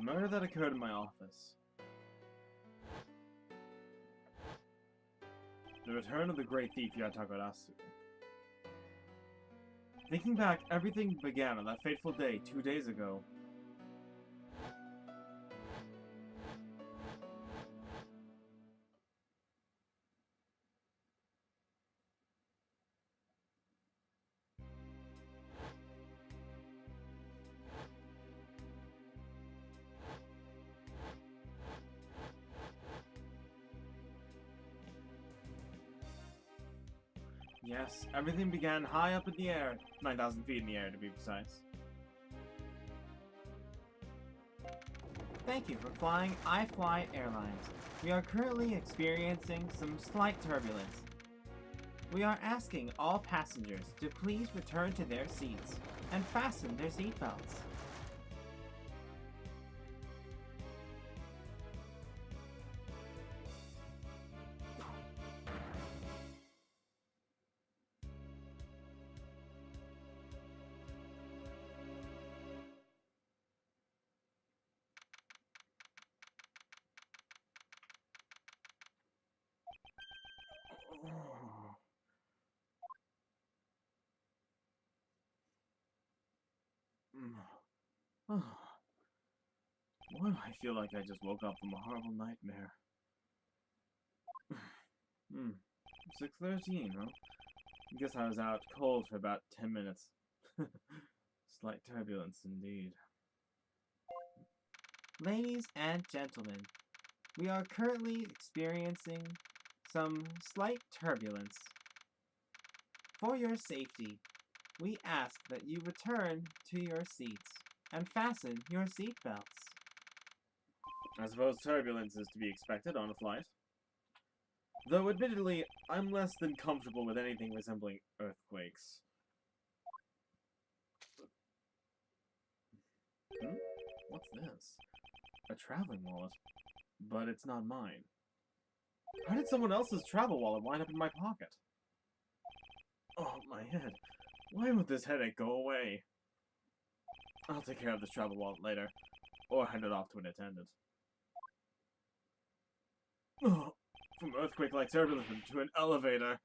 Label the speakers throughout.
Speaker 1: The murder that occurred in my office. The return of the great thief Yatagarasu. Thinking back, everything began on that fateful day 2 days ago. Yes, everything began high up in the air. 9,000 feet in the air, to be precise.
Speaker 2: Thank you for flying iFly Airlines. We are currently experiencing some slight turbulence. We are asking all passengers to please return to their seats and fasten their seatbelts.
Speaker 1: Why do I feel like I just woke up from a horrible nightmare? 6:13, huh? Guess I was out cold for about 10 minutes. Slight turbulence indeed.
Speaker 2: Ladies and gentlemen, we are currently experiencing some slight turbulence. For your safety, we ask that you return to your seats and fasten your seatbelts.
Speaker 1: I suppose turbulence is to be expected on a flight. Though admittedly, I'm less than comfortable with anything resembling earthquakes. What's this? A traveling wallet. But it's not mine. How did someone else's travel wallet wind up in my pocket? Oh, my head. Why won't this headache go away? I'll take care of this travel wallet later. Or hand it off to an attendant. Oh, from earthquake-like turbulence to an elevator.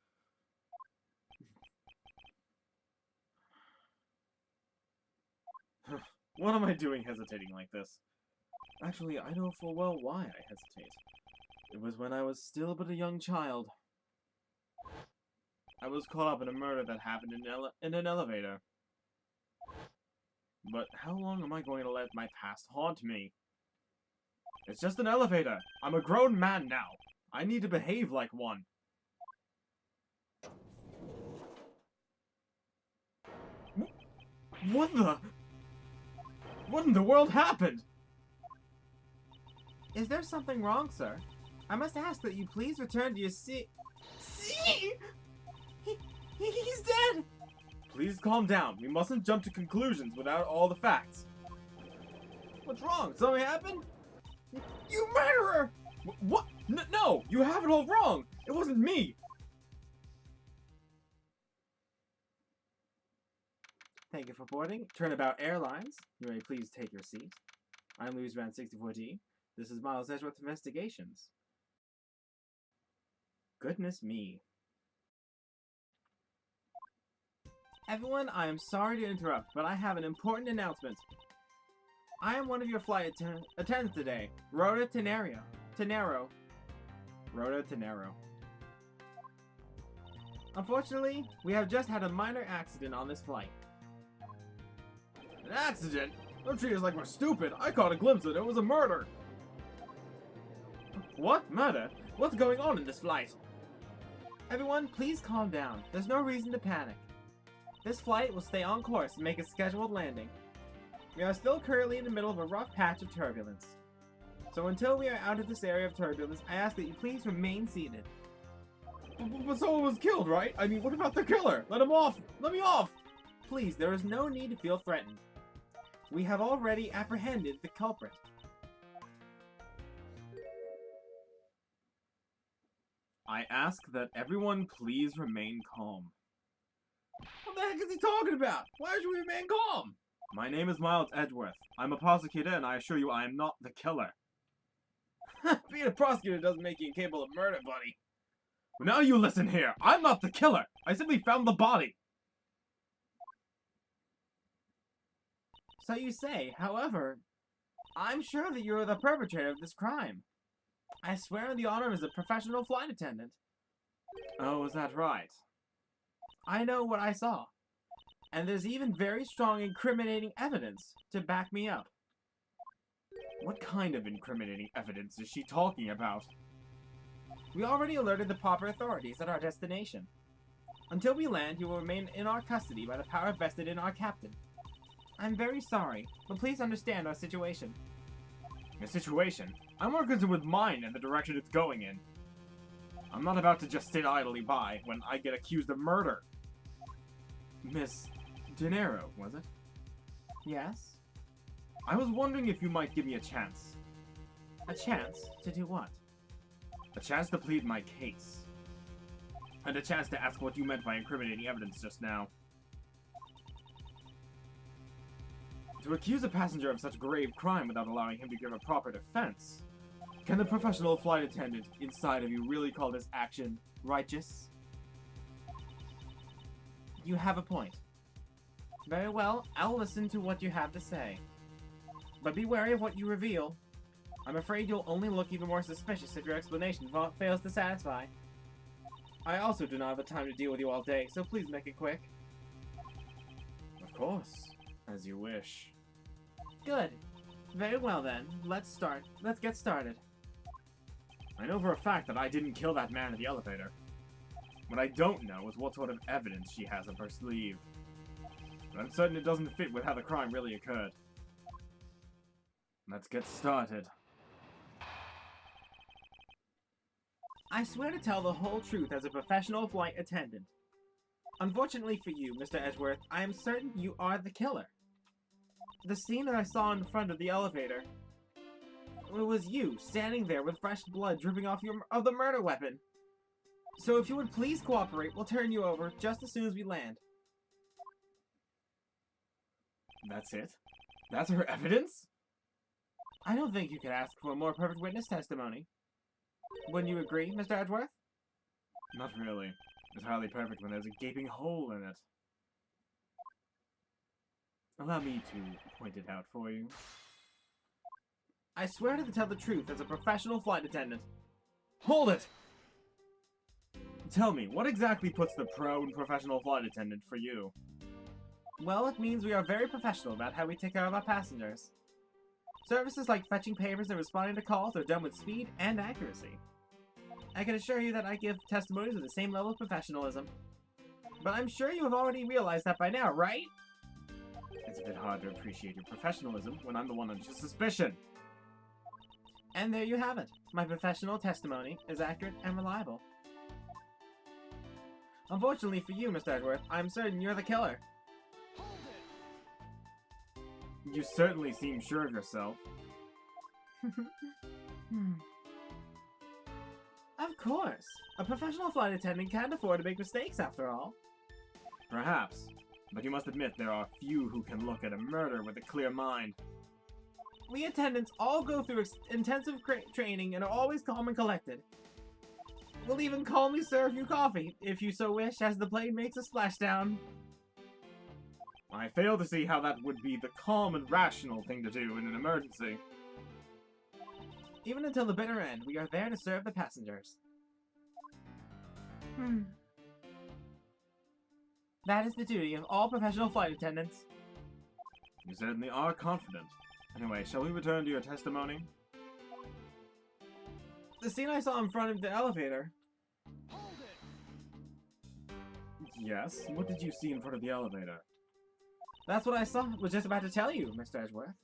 Speaker 1: What am I doing hesitating like this? Actually, I know full well why I hesitate. It was when I was still but a young child. I was caught up in a murder that happened in an elevator. But how long am I going to let my past haunt me? It's just an elevator. I'm a grown man now. I need to behave like one. What in the world happened?
Speaker 2: Is there something wrong, sir? I must ask that you please return to your seat. See? He's dead!
Speaker 1: Please calm down. We mustn't jump to conclusions without all the facts. What's wrong? Something happened? You murderer! What? No! You have it all wrong! It wasn't me!
Speaker 2: Thank you for boarding Turnabout Airlines. You may please take your seat. I'm Louis Van 64D. This is Miles Edgeworth Investigations. Goodness me. Everyone, I am sorry to interrupt, but I have an important announcement. I am one of your flight attendants today, Rhoda Tenero. Rhoda Tenero. Unfortunately, we have just had a minor accident on this flight.
Speaker 1: An accident? Don't treat us like we're stupid. I caught a glimpse of it. It was a murder. What? Murder? What's going on in this flight?
Speaker 2: Everyone, please calm down. There's no reason to panic. This flight will stay on course and make a scheduled landing. We are still currently in the middle of a rough patch of turbulence. So until we are out of this area of turbulence, I ask that you please remain seated.
Speaker 1: But someone was killed, right? I mean, what about the killer? Let him off! Let me off!
Speaker 2: Please, there is no need to feel threatened. We have already apprehended the culprit.
Speaker 1: I ask that everyone please remain calm. What the heck is he talking about? Why should we remain calm? My name is Miles Edgeworth. I'm a prosecutor, and I assure you I am not the killer. Being a prosecutor doesn't make you incapable of murder, buddy. Well, now you listen here. I'm not the killer. I simply found the body.
Speaker 2: So you say. However, I'm sure that you're the perpetrator of this crime. I swear on the honor as a professional flight attendant.
Speaker 1: Oh, is that right?
Speaker 2: I know what I saw. And there's even very strong incriminating evidence to back me up.
Speaker 1: What kind of incriminating evidence is she talking about?
Speaker 2: We already alerted the proper authorities at our destination. Until we land, you will remain in our custody by the power vested in our captain. I'm very sorry, but please understand our situation.
Speaker 1: Your situation? I'm more concerned with mine and the direction it's going in. I'm not about to just sit idly by when I get accused of murder. Miss De Niro, was it?
Speaker 2: Yes?
Speaker 1: I was wondering if you might give me a chance.
Speaker 2: A chance to do what?
Speaker 1: A chance to plead my case. And a chance to ask what you meant by incriminating evidence just now. To accuse a passenger of such grave crime without allowing him to give a proper defense. Can the professional flight attendant inside of you really call this action righteous?
Speaker 2: You have a point. Very well, I'll listen to what you have to say. But be wary of what you reveal. I'm afraid you'll only look even more suspicious if your explanation fails to satisfy. I also do not have the time to deal with you all day, so please make it quick.
Speaker 1: Of course, as you wish.
Speaker 2: Good. Very well then, let's get started.
Speaker 1: I know for a fact that I didn't kill that man in the elevator. What I don't know is what sort of evidence she has up her sleeve. But I'm certain it doesn't fit with how the crime really occurred. Let's get started.
Speaker 2: I swear to tell the whole truth as a professional flight attendant. Unfortunately for you, Mr. Edgeworth, I am certain you are the killer. The scene that I saw in front of the elevator, it was you, standing there with fresh blood dripping off of the murder weapon. So if you would please cooperate, we'll turn you over just as soon as we land.
Speaker 1: That's it? That's her evidence?
Speaker 2: I don't think you could ask for a more perfect witness testimony. Wouldn't you agree, Mr. Edgeworth?
Speaker 1: Not really. It's hardly perfect when there's a gaping hole in it. Allow me to point it out for you.
Speaker 2: I swear to tell the truth as a professional flight attendant.
Speaker 1: Hold it! Tell me, what exactly puts the pro and professional flight attendant for you?
Speaker 2: Well, it means we are very professional about how we take care of our passengers. Services like fetching papers and responding to calls are done with speed and accuracy. I can assure you that I give testimonies with the same level of professionalism. But I'm sure you have already realized that by now, right?
Speaker 1: It's a bit hard to appreciate your professionalism when I'm the one under suspicion.
Speaker 2: And there you have it. My professional testimony is accurate and reliable. Unfortunately for you, Mr. Edgeworth, I'm certain you're the killer.
Speaker 1: You certainly seem sure of yourself.
Speaker 2: Of course. A professional flight attendant can't afford to make mistakes, after all.
Speaker 1: Perhaps. But you must admit there are few who can look at a murder with a clear mind.
Speaker 2: We attendants all go through intensive training and are always calm and collected. We'll even calmly serve you coffee, if you so wish, as the plane makes a splashdown.
Speaker 1: I fail to see how that would be the calm and rational thing to do in an emergency.
Speaker 2: Even until the bitter end, we are there to serve the passengers. That is the duty of all professional flight attendants.
Speaker 1: You certainly are confident. Anyway, shall we return to your testimony?
Speaker 2: The scene I saw in front of the elevator.
Speaker 1: Yes? What did you see in front of the elevator?
Speaker 2: That's what I was just about to tell you, Mr. Edgeworth.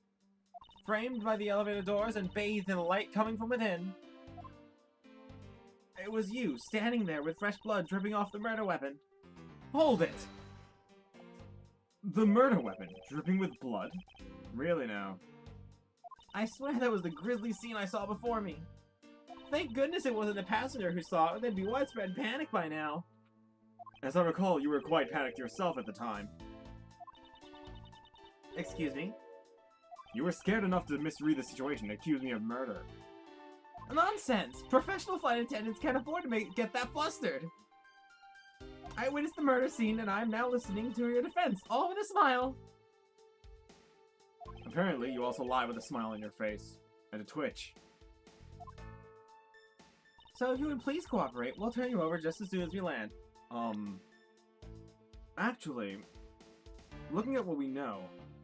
Speaker 2: Framed by the elevator doors and bathed in the light coming from within. It was you, standing there with fresh blood dripping off the murder weapon.
Speaker 1: Hold it! The murder weapon, dripping with blood? Really now?
Speaker 2: I swear that was the grisly scene I saw before me. Thank goodness it wasn't the passenger who saw it, or there'd be widespread panic by now.
Speaker 1: As I recall, you were quite panicked yourself at the time.
Speaker 2: Excuse me?
Speaker 1: You were scared enough to misread the situation and accuse me of murder.
Speaker 2: Nonsense! Professional flight attendants can't afford to get that flustered! I witnessed the murder scene and I'm now listening to your defense, all with a smile!
Speaker 1: Apparently, you also lie with a smile on your face. And a twitch.
Speaker 2: So if you would please cooperate, we'll turn you over just as soon as we land.
Speaker 1: Actually, looking at what we know,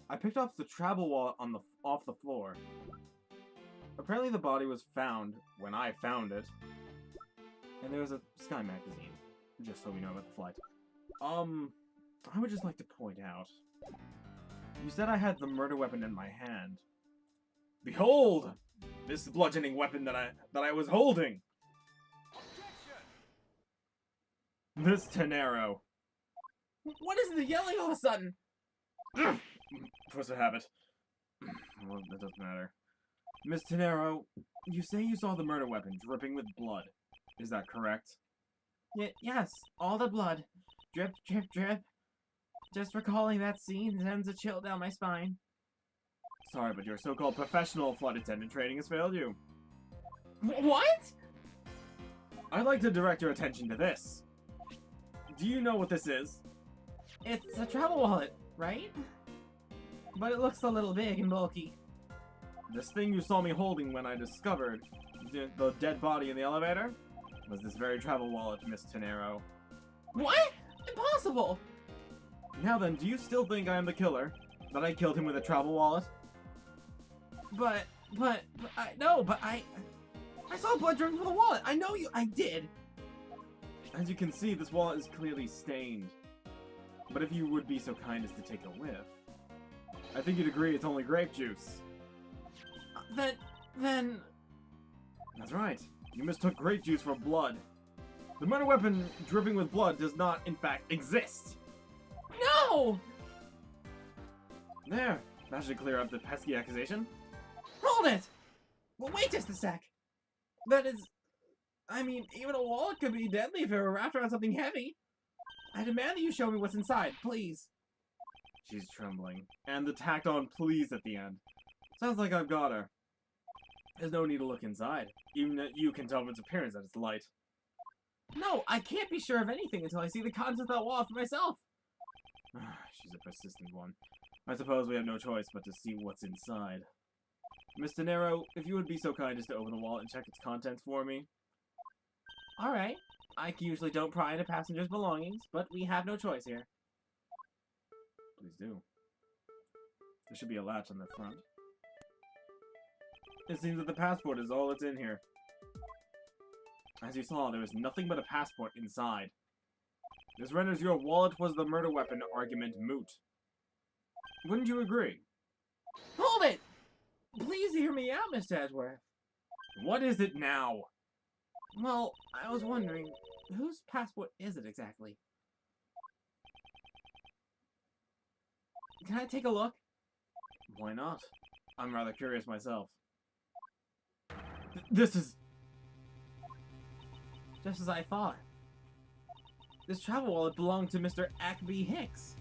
Speaker 1: I picked up the travel wallet off the floor. Apparently the body was found when I found it. And there was a Sky magazine, just so we know about the flight. I would just like to point out, you said I had the murder weapon in my hand. Behold! This bludgeoning weapon that I was holding! Miss Tenero.
Speaker 2: What is the yelling all of a sudden?
Speaker 1: Force of habit. Well, that doesn't matter. Miss Tenero, you say you saw the murder weapon dripping with blood. Is that correct?
Speaker 2: Yes, all the blood. Drip, drip, drip. Just recalling that scene sends a chill down my spine.
Speaker 1: Sorry, but your so-called professional flight attendant training has failed you.
Speaker 2: What?
Speaker 1: I'd like to direct your attention to this. Do you know what this is?
Speaker 2: It's a travel wallet, right? But it looks a little big and bulky.
Speaker 1: This thing you saw me holding when I discovered the dead body in the elevator was this very travel wallet, Miss Tenero.
Speaker 2: What? Impossible!
Speaker 1: Now then, do you still think I am the killer? That I killed him with a travel wallet?
Speaker 2: But I saw blood dripping from the wallet. I know I did.
Speaker 1: As you can see, this wallet is clearly stained. But if you would be so kind as to take a whiff, I think you'd agree it's only grape juice.
Speaker 2: Then...
Speaker 1: That's right. You mistook grape juice for blood. The murder weapon dripping with blood does not, in fact, exist.
Speaker 2: No!
Speaker 1: There. That should clear up the pesky accusation.
Speaker 2: Hold it! Well, wait just a sec. That is... I mean, even a wallet could be deadly if it were wrapped around something heavy. I demand that you show me what's inside, please.
Speaker 1: She's trembling. And the tacked on please at the end. Sounds like I've got her. There's no need to look inside. Even you can tell from its appearance that it's light.
Speaker 2: No, I can't be sure of anything until I see the contents of that wallet for myself.
Speaker 1: She's a persistent one. I suppose we have no choice but to see what's inside. Mr. Nero, if you would be so kind as to open the wallet and check its contents for me.
Speaker 2: Alright. I usually don't pry into passengers' belongings, but we have no choice here.
Speaker 1: Please do. There should be a latch on the front. It seems that the passport is all that's in here. As you saw, there is nothing but a passport inside. This renders your wallet was the murder weapon argument moot. Wouldn't you agree?
Speaker 2: Hold it! Please hear me out, Mr. Edgeworth.
Speaker 1: What is it now?
Speaker 2: Well, I was wondering, whose passport is it exactly? Can I take a look?
Speaker 1: Why not? I'm rather curious myself. This is...
Speaker 2: Just as I thought. This travel wallet belonged to Mr. Ackby Hicks,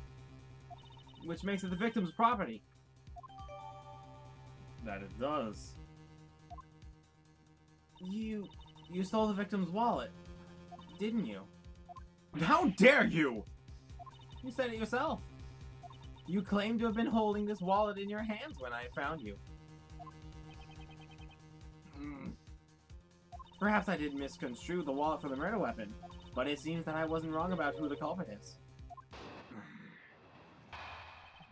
Speaker 2: which makes it the victim's property.
Speaker 1: That it does.
Speaker 2: You stole the victim's wallet, didn't you?
Speaker 1: How dare you!
Speaker 2: You said it yourself. You claimed to have been holding this wallet in your hands when I found you. Perhaps I did misconstrue the wallet for the murder weapon, but it seems that I wasn't wrong about who the culprit is.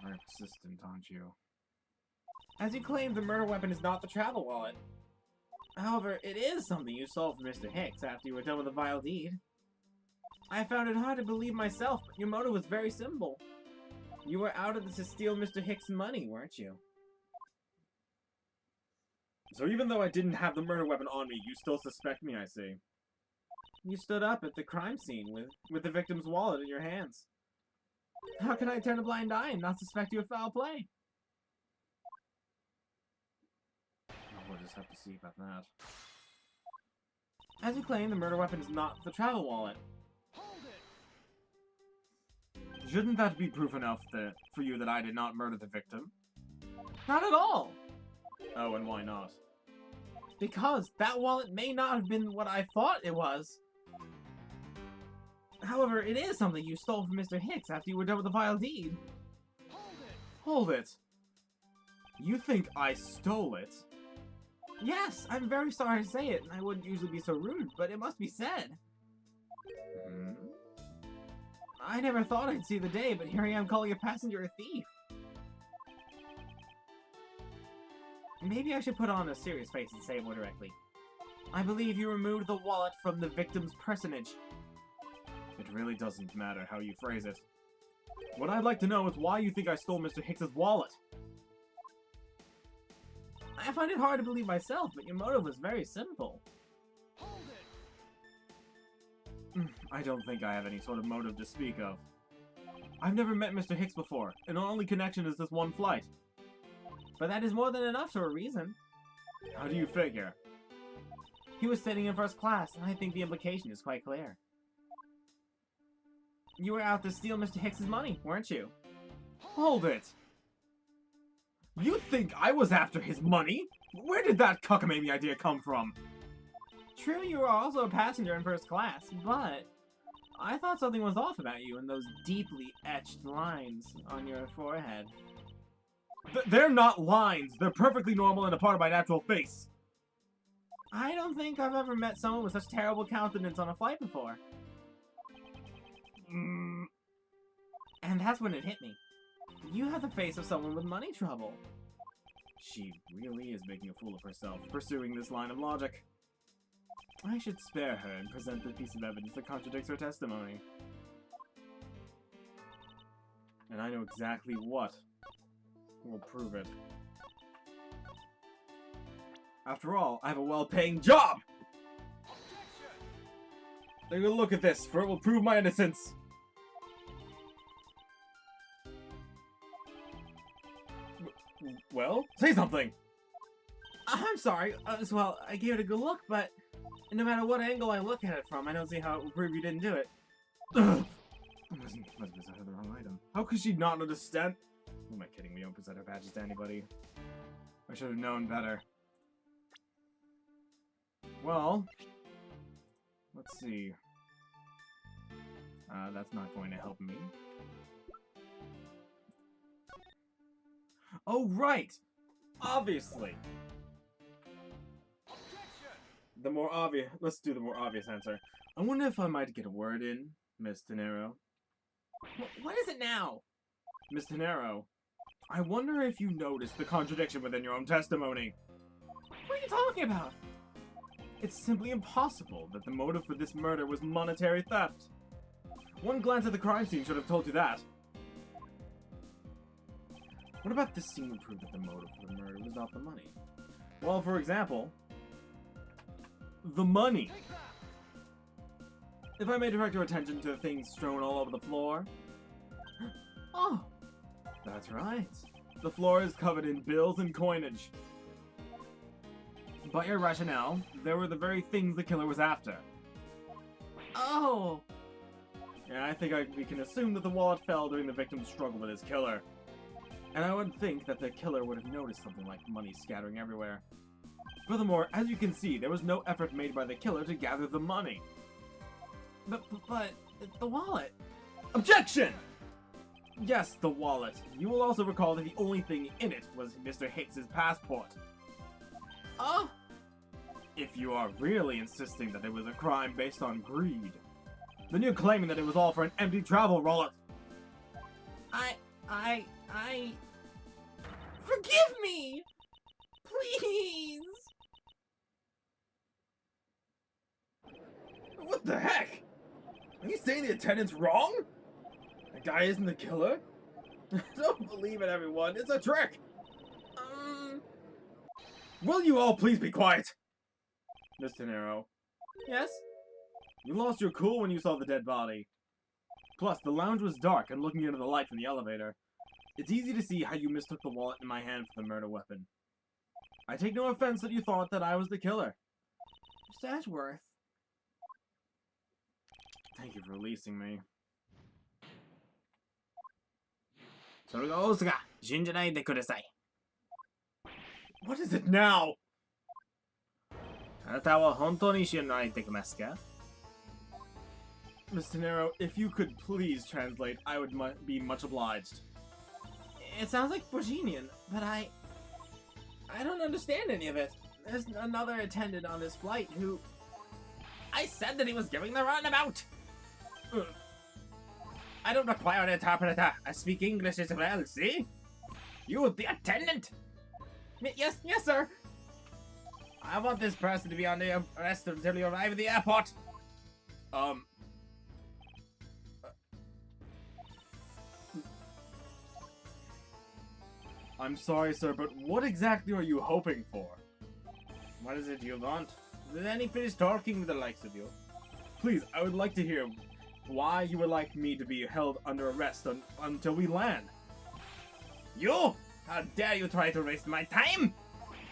Speaker 1: Very persistent, aren't you?
Speaker 2: As you claim, the murder weapon is not the travel wallet. However, it is something you stole from Mr. Hicks after you were done with the vile deed. I found it hard to believe myself, but your motive was very simple. You were out of this to steal Mr. Hicks' money, weren't you?
Speaker 1: So even though I didn't have the murder weapon on me, you still suspect me, I see.
Speaker 2: You stood up at the crime scene with the victim's wallet in your hands. How can I turn a blind eye and not suspect you of foul play?
Speaker 1: We'll just have to see about that.
Speaker 2: As you claim, the murder weapon is not the travel wallet.
Speaker 1: Did Shouldn't that be proof enough for you that I did not murder the victim?
Speaker 2: Not at all!
Speaker 1: Oh, and why not?
Speaker 2: Because that wallet may not have been what I thought it was. However, it is something you stole from Mr. Hicks after you were done with the vile deed.
Speaker 1: Hold it! You think I stole it?
Speaker 2: Yes, I'm very sorry to say it, and I wouldn't usually be so rude, but it must be said.
Speaker 1: Hmm?
Speaker 2: I never thought I'd see the day, but here I am calling a passenger a thief. Maybe I should put on a serious face and say it more directly. I believe you removed the wallet from the victim's personage.
Speaker 1: It really doesn't matter how you phrase it. What I'd like to know is why you think I stole Mr. Hicks's wallet.
Speaker 2: I find it hard to believe myself, but your motive was very simple.
Speaker 1: I don't think I have any sort of motive to speak of. I've never met Mr. Hicks before, and our only connection is this one flight.
Speaker 2: But that is more than enough for a reason.
Speaker 1: How do you figure?
Speaker 2: He was sitting in first class, and I think the implication is quite clear. You were out to steal Mr. Hicks's money, weren't you?
Speaker 1: Hold it! You think I was after his money? Where did that cockamamie idea come from?
Speaker 2: True, you were also a passenger in first class, but I thought something was off about you and those deeply etched lines on your forehead.
Speaker 1: They're not lines. They're perfectly normal and a part of my natural face.
Speaker 2: I don't think I've ever met someone with such terrible countenance on a flight before. And that's when it hit me. You have the face of someone with money trouble.
Speaker 1: She really is making a fool of herself, pursuing this line of logic. I should spare her and present the piece of evidence that contradicts her testimony. And I know exactly what will prove it. After all, I have a well-paying job! Take a look at this, for it will prove my innocence! Well, say something!
Speaker 2: I'm sorry. Well, I gave it a good look, but no matter what angle I look at it from, I don't see how it would prove you didn't do it.
Speaker 1: Ugh. Must have present her the wrong item. How could she not understand? Who am I kidding? We don't present our badges to anybody. I should have known better. Well, let's see. That's not going to help me. Oh, right! Obviously! The more obvious... Let's do the more obvious answer. I wonder if I might get a word in, Miss Tenero.
Speaker 2: What is it now?
Speaker 1: Miss Tenero, I wonder if you noticed the contradiction within your own testimony.
Speaker 2: What are you talking about?
Speaker 1: It's simply impossible that the motive for this murder was monetary theft. One glance at the crime scene should have told you that. What about this scene would prove that the motive for the murder was not the money? Well, for example, the money. If I may direct your attention to the things strewn all over the floor. Oh, that's right. The floor is covered in bills and coinage. By your rationale, they were the very things the killer was after.
Speaker 2: Oh!
Speaker 1: And I think we can assume that the wallet fell during the victim's struggle with his killer. And I would think that the killer would have noticed something like money scattering everywhere. Furthermore, as you can see, there was no effort made by the killer to gather the money.
Speaker 2: But the wallet.
Speaker 1: Objection! Yes, the wallet. You will also recall that the only thing in it was Mr. Hicks's passport.
Speaker 2: Oh!
Speaker 1: If you are really insisting that it was a crime based on greed, then you're claiming that it was all for an empty travel wallet.
Speaker 2: Forgive me! Please!
Speaker 1: What the heck? Are you saying the attendant's wrong? The guy isn't the killer? Don't believe it, everyone. It's a trick! Will you all please be quiet? Miss Tenero.
Speaker 2: Yes?
Speaker 1: You lost your cool when you saw the dead body. Plus, the lounge was dark and looking into the light from the elevator. It's easy to see how you mistook the wallet in my hand for the murder weapon. I take no offense that you thought that I was the killer.
Speaker 2: Mr. Edgeworth.
Speaker 1: Thank you for releasing me.
Speaker 2: それがオスが信じないでください。
Speaker 1: What is it now?
Speaker 2: あなたは本当に知らないできますか?
Speaker 1: Mr. Nero, if you could please translate, I would be much obliged.
Speaker 2: It sounds like Bourguignon, but I don't understand any of it. There's another attendant on this flight who... I said that he was giving the runabout! I don't require an interpreter. I speak English as well, see? You, the attendant! Yes, sir! I want this person to be on the arrest until you arrive at the airport.
Speaker 1: I'm sorry, sir, but what exactly are you hoping for?
Speaker 2: What is it you want? Then he finished talking with the likes of you.
Speaker 1: Please, I would like to hear why you would like me to be held under arrest until we land.
Speaker 2: You! How dare you try to waste my time?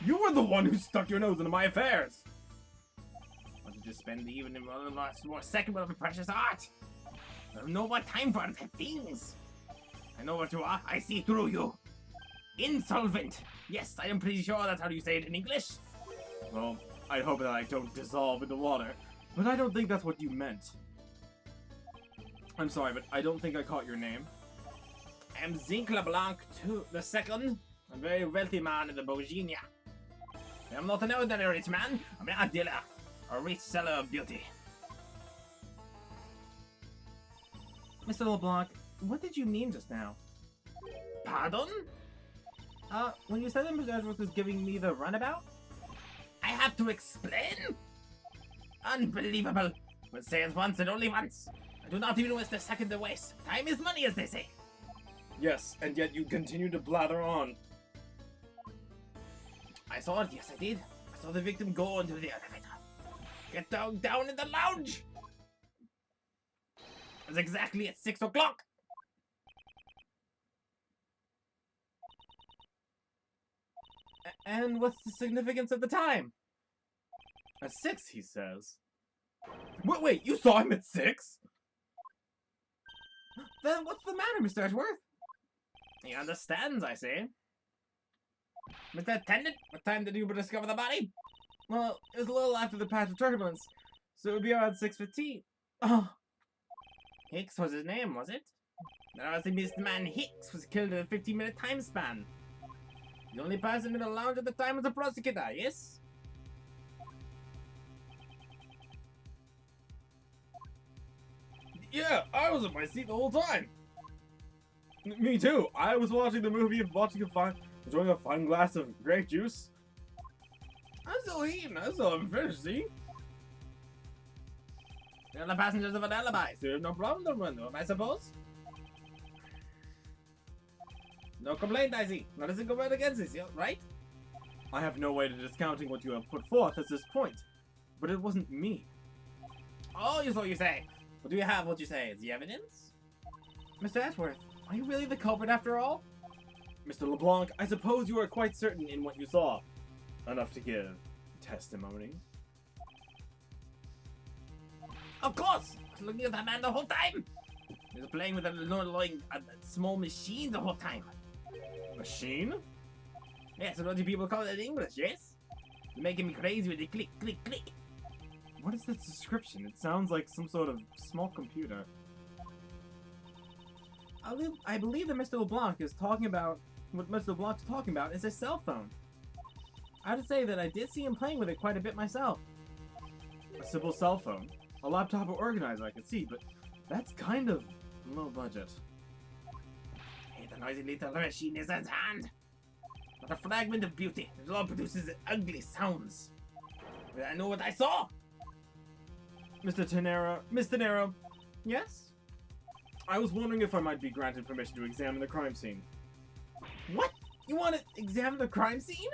Speaker 1: You were the one who stuck your nose into my affairs!
Speaker 2: Wanted to spend the evening one last more second with a precious art. I have no more time for other things. I know what you are. I see through you. Insolvent. Yes, I am pretty sure that's how you say it in English.
Speaker 1: Well, I hope that I don't dissolve into water, but I don't think that's what you meant. I'm sorry, but I don't think I caught your name.
Speaker 2: I am Zinc LeBlanc II, a very wealthy man in the Bourguignon. I am not an ordinary rich man. I'm a dealer, a rich seller of beauty.
Speaker 1: Mr. LeBlanc, what did you mean just now?
Speaker 2: Pardon?
Speaker 1: When you said that Mr. Edgeworth was giving me the runabout?
Speaker 2: I have to explain? Unbelievable. We'll say it once and only once. I do not even waste a second to waste. Time is money, as they say.
Speaker 1: Yes, and yet you continue to blather on.
Speaker 2: I saw it, yes I did. I saw the victim go into the elevator. Get down in the lounge! It was exactly at 6 o'clock.
Speaker 1: And what's the significance of the time? At 6, he says. Wait, you saw him at 6?
Speaker 2: Then what's the matter, Mr. Edgeworth? He understands, I say. Mr. Attendant, what time did you discover the body?
Speaker 1: Well, it was a little after the patch of turbulence, so it would be around 6:15. Oh.
Speaker 2: Hicks was his name, was it? That was the Mr. Man Hicks was killed in a 15-minute time span. The only person in the lounge at the time was the prosecutor, yes?
Speaker 1: Yeah, I was in my seat the whole time. Me too. I was watching the movie and enjoying a fine glass of grape juice. I'm still eating. I still haven't finished, see?
Speaker 2: The other passengers have an alibi, so you have no problem to run them, I suppose? No complaint, I see. Not a single word against this, right?
Speaker 1: I have no way to discounting what you have put forth at this point, but it wasn't me.
Speaker 2: Oh, so you say. Well, do you have what you say? Is the evidence?
Speaker 1: Mr. Edgeworth, are you really the culprit after all? Mr. LeBlanc, I suppose you are quite certain in what you saw. Enough to give testimony.
Speaker 2: Of course! I was looking at that man the whole time! He was playing with a small machine the whole time.
Speaker 1: Machine?
Speaker 2: Yes, what do people call it in English, yes? You're making me crazy with the click, click, click.
Speaker 1: What is this description? It sounds like some sort of small computer. I believe that Mr. LeBlanc is talking about... What Mr. LeBlanc is talking about is a cell phone. I have to say that I did see him playing with it quite a bit myself. A simple cell phone. A laptop or organizer I could see, but that's kind of low budget.
Speaker 2: Hey, the noisy little machine is at hand. Not a fragment of beauty. It all produces ugly sounds. But I know what I saw.
Speaker 1: Mr. Nero. Yes? I was wondering if I might be granted permission to examine the crime scene.
Speaker 2: What? You want to examine the crime scene?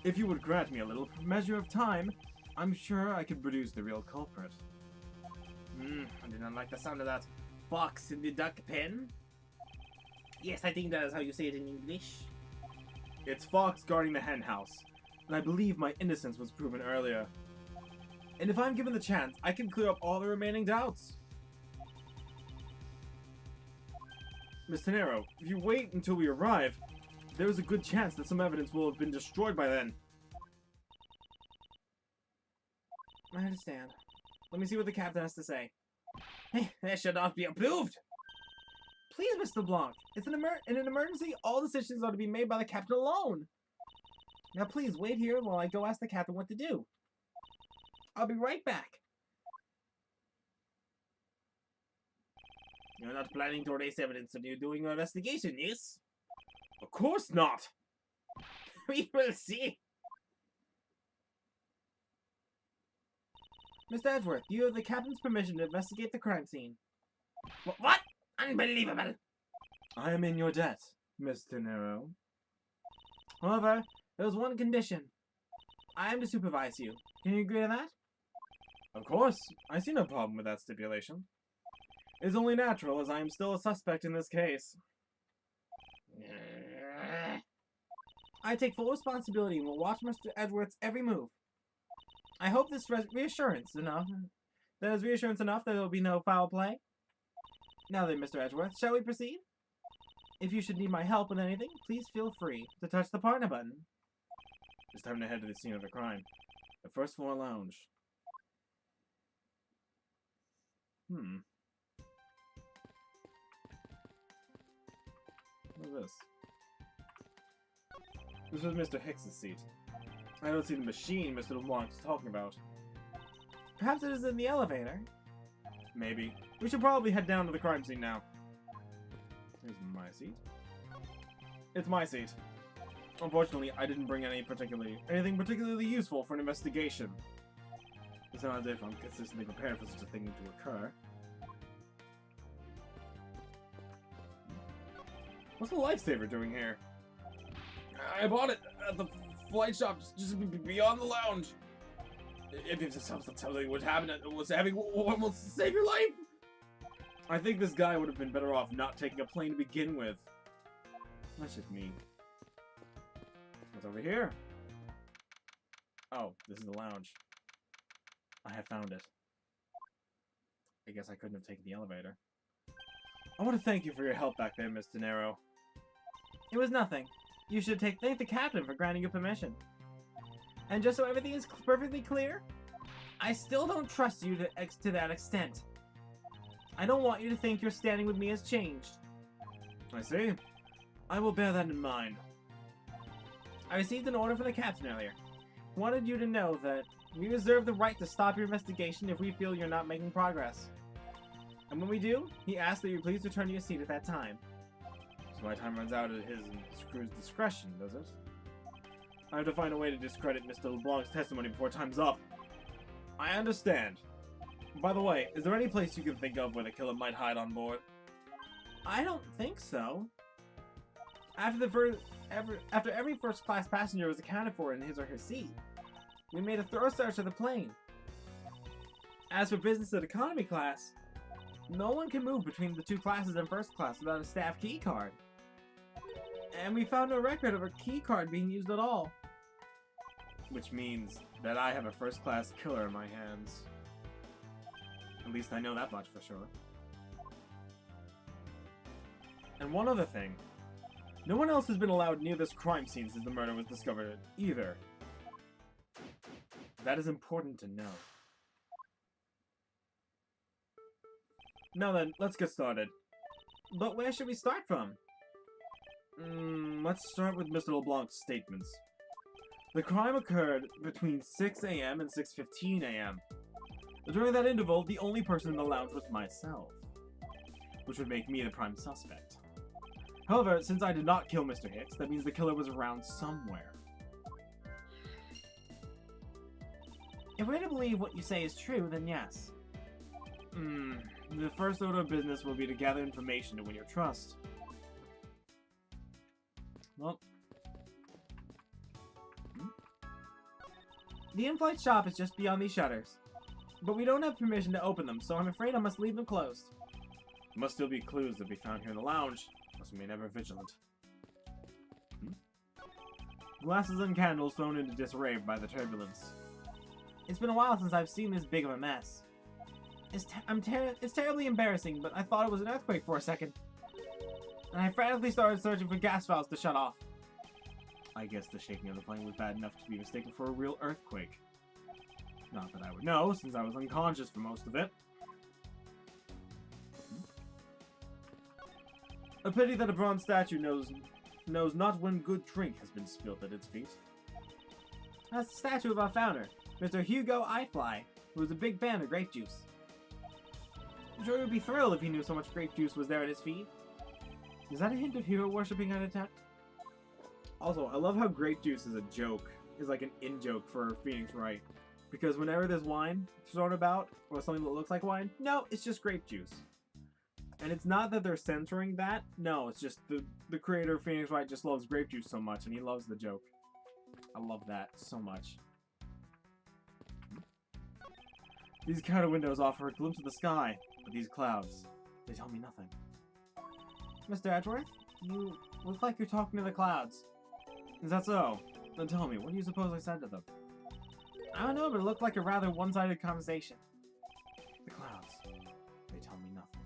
Speaker 1: If you would grant me a little measure of time, I'm sure I could produce the real culprit.
Speaker 2: I do not like the sound of that fox in the duck pen. Yes, I think that is how you say it in English.
Speaker 1: It's Fox guarding the hen house, and I believe my innocence was proven earlier. And if I'm given the chance, I can clear up all the remaining doubts. Miss Tenero, if you wait until we arrive, there is a good chance that some evidence will have been destroyed by then.
Speaker 2: I understand. Let me see what the captain has to say. Hey, that should not be approved! Please, Mr. Blanc. In an emergency, all decisions ought to be made by the captain alone. Now please, wait here while I go ask the captain what to do. I'll be right back. You're not planning to erase evidence when you're doing your investigation, yes?
Speaker 1: Of course not!
Speaker 2: We will see. Mr. Edgeworth, you have the captain's permission to investigate the crime scene. What? Unbelievable!
Speaker 1: I am in your debt, Mr. Nero.
Speaker 2: However, there is one condition. I am to supervise you. Can you agree to that?
Speaker 1: Of course. I see no problem with that stipulation. It is only natural, as I am still a suspect in this case.
Speaker 2: I take full responsibility and will watch Mr. Edgeworth's every move. I hope this reassurance enough. That is reassurance enough that there will be no foul play. Now then, Mr. Edgeworth, shall we proceed? If you should need my help with anything, please feel free to touch the partner button.
Speaker 1: It's time to head to the scene of the crime. The first floor lounge. What is this? This was Mr. Hicks's seat. I don't see the machine Mr. LeBlanc is talking about.
Speaker 2: Perhaps it is in the elevator.
Speaker 1: Maybe. We should probably head down to the crime scene now. Here's my seat. It's my seat. Unfortunately, I didn't bring anything particularly useful for an investigation. It's not as if I'm consistently prepared for such a thing to occur. What's the lifesaver doing here? I bought it at the flight shop just beyond the lounge. If something would happen, one will save your life. I think this guy would have been better off not taking a plane to begin with. That's just me. What's over here? Oh, this is the lounge. I have found it. I guess I couldn't have taken the elevator. I want to thank you for your help back there, Miss De Niro.
Speaker 2: It was nothing. You should thank the captain for granting you permission. And just so everything is perfectly clear, I still don't trust you to that extent. I don't want you to think your standing with me has changed.
Speaker 1: I see. I will bear that in mind.
Speaker 2: I received an order from the captain earlier. He wanted you to know that we reserve the right to stop your investigation if we feel you're not making progress. And when we do, he asks that you please return to your seat at that time.
Speaker 1: So my time runs out at his and Screw's discretion, does it? I have to find a way to discredit Mr. LeBlanc's testimony before time's up. I understand. By the way, is there any place you can think of where the killer might hide on board?
Speaker 2: I don't think so. After every first-class passenger was accounted for in his or her seat, we made a thorough search of the plane. As for business and economy class, no one can move between the two classes in first class without a staff key card. And we found no record of a key card being used at all.
Speaker 1: Which means that I have a first-class killer in my hands. At least I know that much for sure. And one other thing. No one else has been allowed near this crime scene since the murder was discovered, either. That is important to know. Now then, let's get started.
Speaker 2: But where should we start from?
Speaker 1: Let's start with Mr. LeBlanc's statements. The crime occurred between 6 a.m. and 6:15 a.m. During that interval, the only person in the lounge was myself, which would make me the prime suspect. However, since I did not kill Mr. Hicks, that means the killer was around somewhere.
Speaker 2: If we're to believe what you say is true, then yes.
Speaker 1: The first order of business will be to gather information to win your trust. Well...
Speaker 2: The in-flight shop is just beyond these shutters. But we don't have permission to open them, so I'm afraid I must leave them closed.
Speaker 1: There must still be clues to be found here in the lounge, else we may never vigilant. Glasses and candles thrown into disarray by the turbulence.
Speaker 2: It's been a while since I've seen this big of a mess. It's terribly embarrassing, but I thought it was an earthquake for a second. and I frantically started searching for gas valves to shut off. I guess the shaking of the plane was bad enough to be mistaken for a real earthquake. Not that I would know, since I was unconscious for most of it. A pity that a bronze statue knows not when good drink has been spilt at its feet. That's the statue of our founder, Mr. Hugo Eyefly, who was a big fan of grape juice. I'm sure he would be thrilled if he knew so much grape juice was there at his feet. Is that a hint of hero worshipping at attempt? Also, I love how grape juice is a joke, is like an in-joke for Phoenix Wright. Because whenever there's wine thrown about, or something that looks like wine, no, it's just grape juice. And it's not that they're censoring that, no, it's just the creator of Phoenix Wright just loves grape juice so much, and he loves the joke. I love that so much. These counter windows offer a glimpse of the sky, but these clouds, they tell me nothing. Mr. Edgeworth, you look like you're talking to the clouds. Is that so? Then tell me, what do you suppose I said to them? I don't know, but it looked like a rather one-sided conversation. The clouds, they tell me nothing.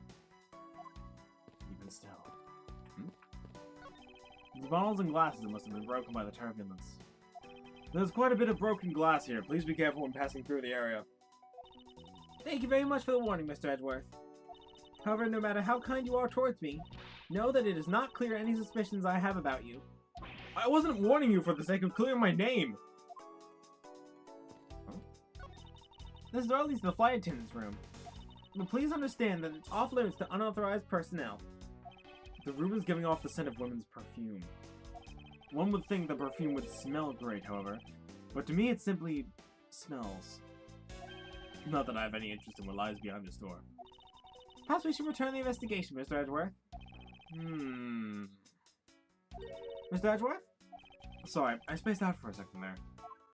Speaker 2: Even still. The bottles and glasses must have been broken by the turbulence. There's quite a bit of broken glass here. Please be careful when passing through the area. Thank you very much for the warning, Mr. Edgeworth. However, no matter how kind you are towards me, know that it is not clear any suspicions I have about you. I wasn't warning you for the sake of clearing my name! This door leads to the flight attendant's room. But please understand that it's off limits to unauthorized personnel. The room is giving off the scent of women's perfume. One would think the perfume would smell great, however, but to me it simply smells. Not that I have any interest in what lies behind this door. Perhaps we should return the investigation, Mr. Edgeworth. Mr. Edgeworth? Sorry, I spaced out for a second there.